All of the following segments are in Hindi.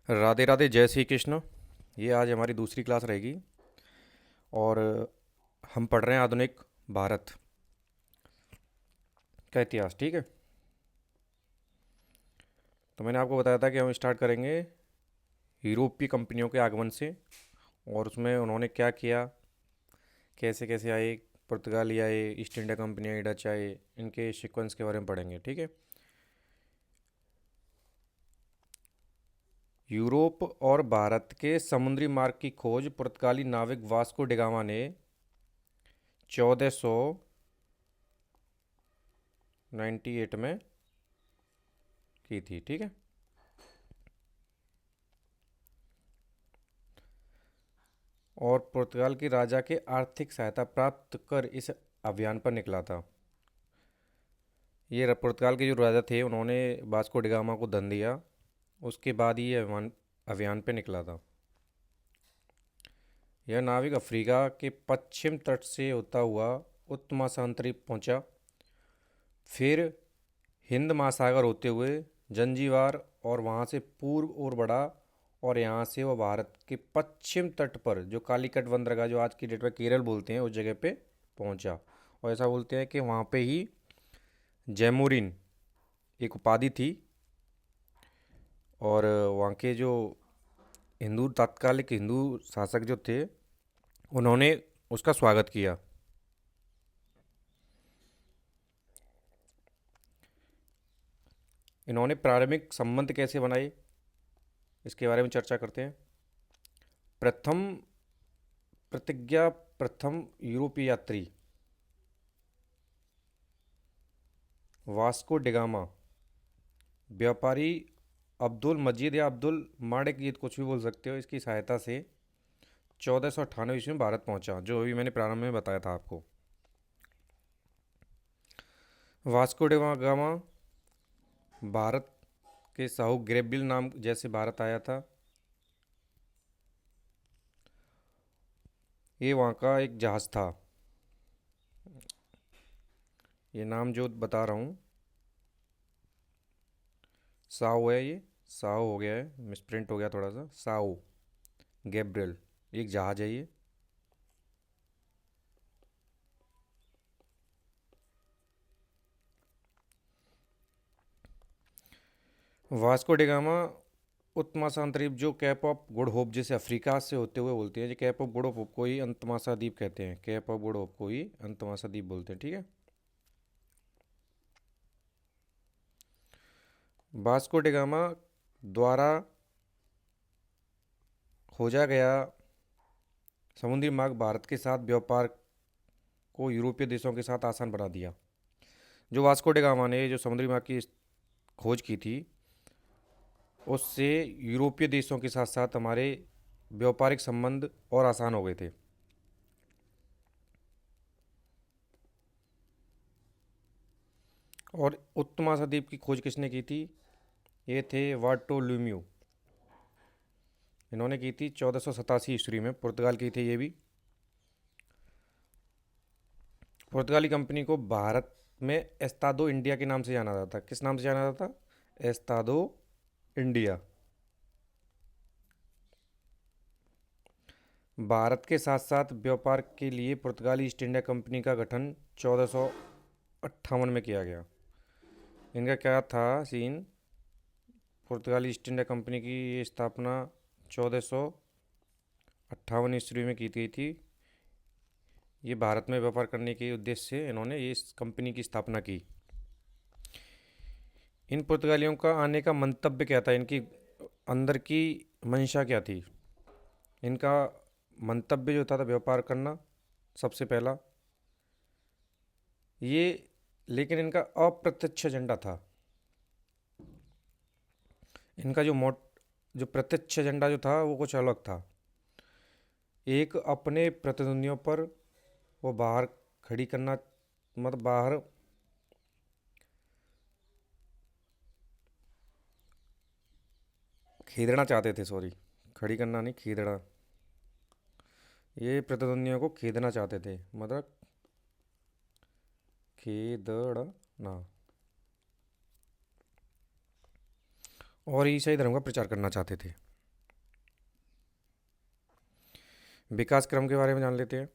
राधे राधे, जय श्री कृष्ण। ये आज हमारी दूसरी क्लास रहेगी और हम पढ़ रहे हैं आधुनिक भारत का इतिहास। ठीक है, तो मैंने आपको बताया था कि हम स्टार्ट करेंगे यूरोपीय कंपनियों के आगमन से और उसमें उन्होंने क्या किया, कैसे कैसे आए, पुर्तगाली आए, ईस्ट इंडिया कंपनी आई, डच आए, इनके सीक्वेंस के बारे में पढ़ेंगे। ठीक है। यूरोप और भारत के समुद्री मार्ग की खोज पुर्तगाली नाविक वास्को डिगामा ने 1498 में की थी। ठीक है। और पुर्तगाल के राजा के आर्थिक सहायता प्राप्त कर इस अभियान पर निकला था। ये पुर्तगाल के जो राजा थे उन्होंने वास्को डिगामा को धन दिया, उसके बाद ही ये अभियान अभियान पे निकला था। यह नाविक अफ्रीका के पश्चिम तट से होता हुआ उत्तर महासागरीय पहुंचा, फिर हिंद महासागर होते हुए जंजीबार और वहां से पूर्व ओर बढ़ा और यहाँ से वह भारत के पश्चिम तट पर जो कालीकट बंदरगाह, जो आज की डेट में केरल बोलते हैं, उस जगह पे पहुंचा। और ऐसा बोलते हैं कि वहाँ पे ही जैमोरिन एक उपाधि थी और वहाँ के जो हिंदू तात्कालिक हिंदू शासक जो थे उन्होंने उसका स्वागत किया। इन्होंने प्रारंभिक संबंध कैसे बनाए, इसके बारे में चर्चा करते हैं। प्रथम प्रतिज्ञा, प्रथम यूरोपीय यात्री वास्को डिगामा व्यापारी अब्दुल मजीद या अब्दुल माड़िक, ये कुछ भी बोल सकते हो, इसकी सहायता से 1498 में भारत पहुंचा, जो अभी मैंने प्रारंभ में बताया था आपको। वास्को डिगामा भारत के साहू ग्रेबिल नाम जैसे भारत आया था। ये वहाँ का एक जहाज़ था। ये नाम जो बता रहा हूँ, साओ है, ये साओ हो गया है, मिसप्रिंट हो गया थोड़ा सा। साओ गैब्रियल एक जहाज़ है ये। वास्को डिगामा उत्तर महासागरीय जो कैप ऑफ गुड होप, जैसे अफ्रीका से होते हुए बोलते हैं, जो कैप ऑफ गुड होप को ही अंत महासाद्वीप कहते हैं। कैप ऑफ गुड होप को ही अंत महासाद्वीप बोलते हैं। ठीक है। वास्को डिगामा द्वारा खोजा गया समुद्री मार्ग भारत के साथ व्यापार को यूरोपीय देशों के साथ आसान बना दिया। जो वास्को डिगामा ने जो समुद्री मार्ग की खोज की थी, उससे यूरोपीय देशों के साथ साथ हमारे व्यापारिक संबंध और आसान हो गए थे। और उत्तर महाद्वीप की खोज किसने की थी? ये थे वार्टोलुम्यू। इन्होंने की थी 1487 ईस्वी में, पुर्तगाल की थे ये भी। पुर्तगाली कंपनी को भारत में एस्तादो इंडिया के नाम से जाना जाता था। किस नाम से जाना जाता था? Estado India. भारत के साथ साथ व्यापार के लिए पुर्तगाली ईस्ट इंडिया कंपनी का गठन 1458 में किया गया। इनका क्या था सीन? पुर्तगाली ईस्ट इंडिया कंपनी की ये स्थापना 1458 ईस्वी में की गई थी। ये भारत में व्यापार करने के उद्देश्य से इन्होंने ये इस कंपनी की स्थापना की। इन पुर्तगालियों का आने का मंतव्य क्या था? इनकी अंदर की मंशा क्या थी? इनका मंतव्य जो था व्यापार करना सबसे पहला ये, लेकिन इनका अप्रत्यक्ष एजेंडा था। इनका जो प्रत्यक्ष एजेंडा जो था वो कुछ अलग था। एक अपने प्रतिद्वंदियों पर वो बाहर खड़ी करना, मतलब बाहर खींचना चाहते थे। सॉरी, खड़ी करना नहीं, खींचना। ये प्रतिद्वंदियों को खींचना चाहते थे, मतलब खींचना। और ईसाई धर्म का प्रचार करना चाहते थे। विकास क्रम के बारे में जान लेते हैं।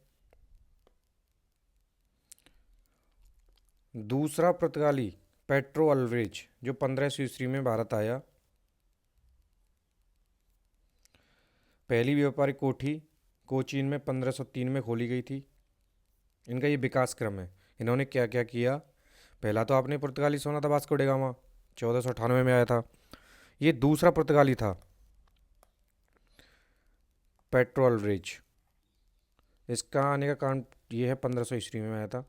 दूसरा पुर्तगाली पेट्रो अल्वारेज जो 1500 ईस्वी में भारत आया। पहली व्यापारिक कोठी कोचीन में 1503 में खोली गई थी। इनका ये विकास क्रम है। इन्होंने क्या क्या किया। पहला तो आपने पुर्तगाली सुना था, वास्को डी गामा, 1498 में आया था। ये दूसरा पुर्तगाली था, पेट्रो अल्वारेज। इसका आने का कारण ये है 1500 ईस्वी में आया था।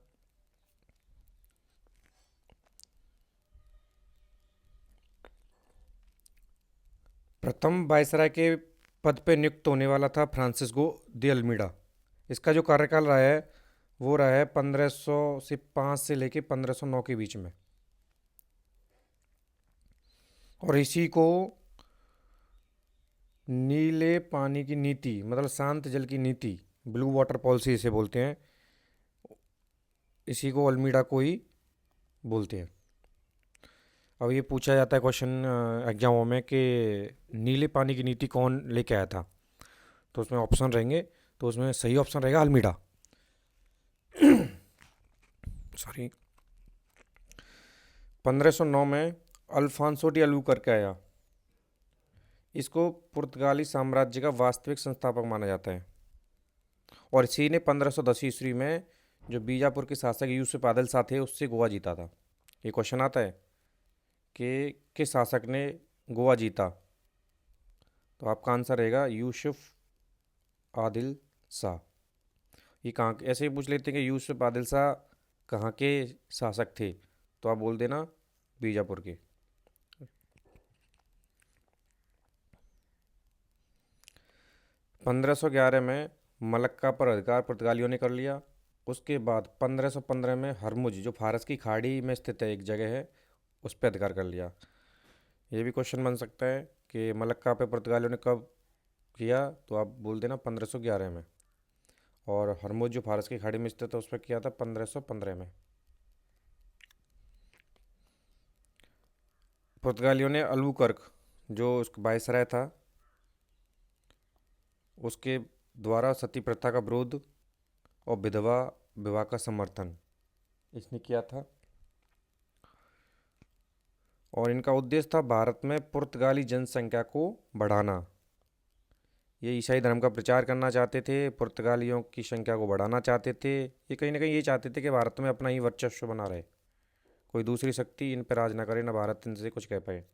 प्रथम वायसराय के पद पे नियुक्त होने वाला था फ्रांसिस्को दी अल्मीडा। इसका जो कार्यकाल रहा है वो रहा है 1505 से लेके 1509 के बीच में। और इसी को नीले पानी की नीति, मतलब शांत जल की नीति, ब्लू वाटर पॉलिसी इसे बोलते हैं। इसी को अल्मीडा को ही बोलते हैं। अब ये पूछा जाता है क्वेश्चन एग्जामों में कि नीले पानी की नीति कौन लेके आया था, तो उसमें ऑप्शन रहेंगे। तो उसमें सही ऑप्शन रहेगा अल्मीडा। सॉरी। 1509 में अल्फांसो डी अल्बुकर्क आया। इसको पुर्तगाली साम्राज्य का वास्तविक संस्थापक माना जाता है। और इसी ने 1510 ईस्वी में जो बीजापुर के शासक यूसुफ आदिल शाह थे उससे गोवा जीता था। ये क्वेश्चन आता है कि किस शासक ने गोवा जीता, तो आपका आंसर रहेगा यूसुफ आदिल शाह। ये कहाँ ऐसे ही पूछ लेते हैं कि यूसुफ आदिल शाह कहाँ के शासक थे, तो आप बोल देना बीजापुर के। 1511 में मलक्का पर अधिकार पुर्तगालियों ने कर लिया। उसके बाद 1515 में हरमुज जो फारस की खाड़ी में स्थित है एक जगह है, उस पर अधिकार कर लिया। ये भी क्वेश्चन बन सकता है कि मलक्का पे पुर्तगालियों ने कब किया, तो आप बोल देना 1511 में। और हरमुज जो फारस की खाड़ी में स्थित है उस पर किया था 1515 में। पुर्तगालियों ने अल्बुकर्क जो उसका वायसराय था उसके द्वारा सती प्रथा का विरोध और विधवा विवाह का समर्थन इसने किया था। और इनका उद्देश्य था भारत में पुर्तगाली जनसंख्या को बढ़ाना। ये ईसाई धर्म का प्रचार करना चाहते थे, पुर्तगालियों की संख्या को बढ़ाना चाहते थे। ये कहीं ना कहीं ये चाहते थे कि भारत में अपना ही वर्चस्व बना रहे, कोई दूसरी शक्ति इन पर राज ना करे, ना भारत इनसे कुछ कह पाए।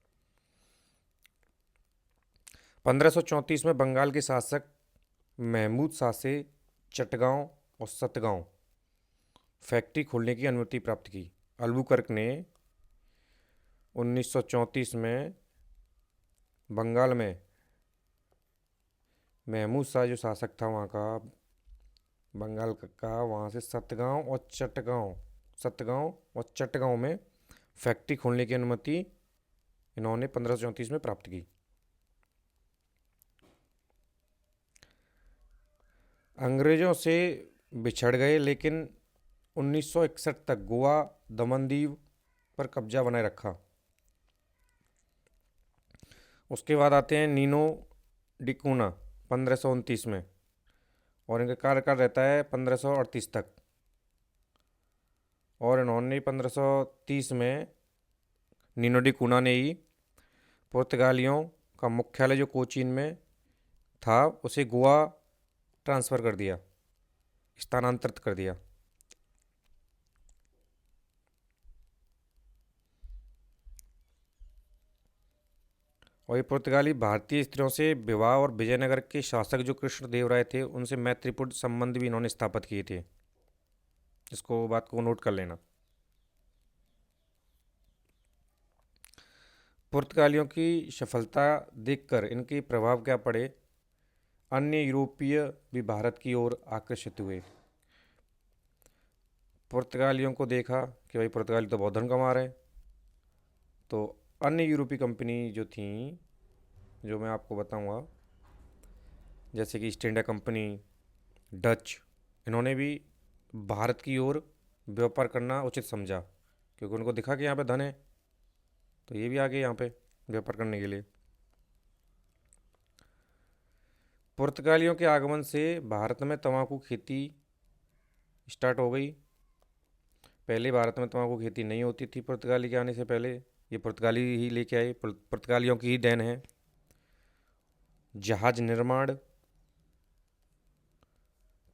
1534 में बंगाल के शासक महमूद शाह से चटगांव और सतगांव फैक्ट्री खोलने की अनुमति प्राप्त की। अल्बुकर्क ने 1934 में बंगाल में महमूद शाह जो शासक था वहाँ का, बंगाल का, वहाँ से सतगांव और चटगांव में फैक्ट्री खोलने की अनुमति इन्होंने 1534 में प्राप्त की। अंग्रेज़ों से बिछड़ गए, लेकिन 1961 तक गोवा दमनदीव पर कब्जा बनाए रखा। उसके बाद आते हैं नीनो डी कूना 1529 में, और इनका कार्यकाल रहता है 1538 तक। और इन्होंने 1530 में नीनो डी कूना ने ही पुर्तगालियों का मुख्यालय जो कोचीन में था उसे गोवा ट्रांसफ़र कर दिया, स्थानांतरित कर दिया। और ये पुर्तगाली भारतीय स्त्रियों से विवाह और विजयनगर के शासक जो कृष्णदेवराय थे उनसे मैत्रीपूर्ण संबंध भी इन्होंने स्थापित किए थे। इसको बात को नोट कर लेना। पुर्तगालियों की सफलता देखकर इनके प्रभाव क्या पड़े, अन्य यूरोपीय भी भारत की ओर आकर्षित हुए। पुर्तगालियों को देखा कि भाई पुर्तगाली तो बहुत धन कमा रहे हैं, तो अन्य यूरोपीय कंपनी जो थी, जो मैं आपको बताऊंगा, जैसे कि ईस्ट इंडिया कंपनी, डच, इन्होंने भी भारत की ओर व्यापार करना उचित समझा, क्योंकि उनको दिखा कि यहाँ पे धन है, तो ये भी आ गए यहाँ पे व्यापार करने के लिए। पुर्तगालियों के आगमन से भारत में तंबाकू खेती स्टार्ट हो गई। पहले भारत में तंबाकू खेती नहीं होती थी पुर्तगाली के आने से पहले। ये पुर्तगाली ही लेके आए, पुर्तगालियों की ही देन है। जहाज निर्माण,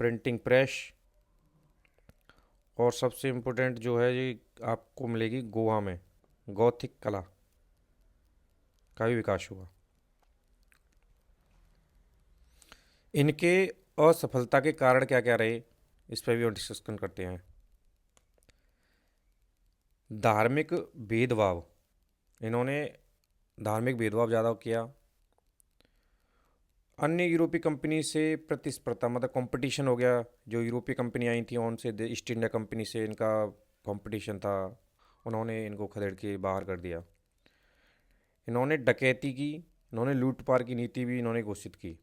प्रिंटिंग प्रेस, और सबसे इम्पोर्टेंट जो है ये आपको मिलेगी गोवा में, गौथिक कला का भी विकास हुआ। इनके असफलता के कारण क्या क्या रहे, इस पर भी हम डिस्कशन करते हैं। धार्मिक भेदभाव, इन्होंने धार्मिक भेदभाव ज़्यादा किया। अन्य यूरोपीय कंपनी से प्रतिस्पर्धा, मतलब कंपटीशन हो गया। जो यूरोपीय कंपनी आई थी उनसे, ईस्ट इंडिया कंपनी से इनका कंपटीशन था, उन्होंने इनको खदेड़ के बाहर कर दिया। इन्होंने डकैती की, इन्होंने लूटपाट की नीति भी इन्होंने घोषित की,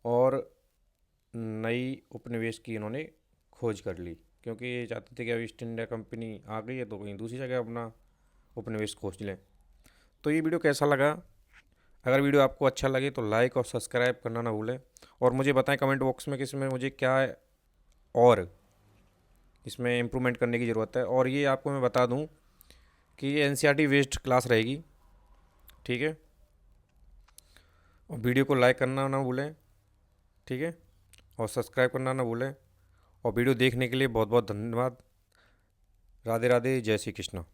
और नई उपनिवेश की इन्होंने खोज कर ली, क्योंकि ये चाहते थे कि अब ईस्ट इंडिया कंपनी आ गई है तो कहीं दूसरी जगह अपना उपनिवेश खोज लें। तो ये वीडियो कैसा लगा? अगर वीडियो आपको अच्छा लगे तो लाइक और सब्सक्राइब करना ना भूलें, और मुझे बताएं कमेंट बॉक्स में कि इसमें मुझे क्या है और इसमें इम्प्रूवमेंट करने की ज़रूरत है। और ये आपको मैं बता दूं कि ये एनसीईआरटी बेस्ड क्लास रहेगी, ठीक है। और वीडियो को लाइक करना ना भूलें, ठीक है, और सब्सक्राइब करना ना भूलें। और वीडियो देखने के लिए बहुत बहुत धन्यवाद। राधे राधे, जय श्री कृष्ण।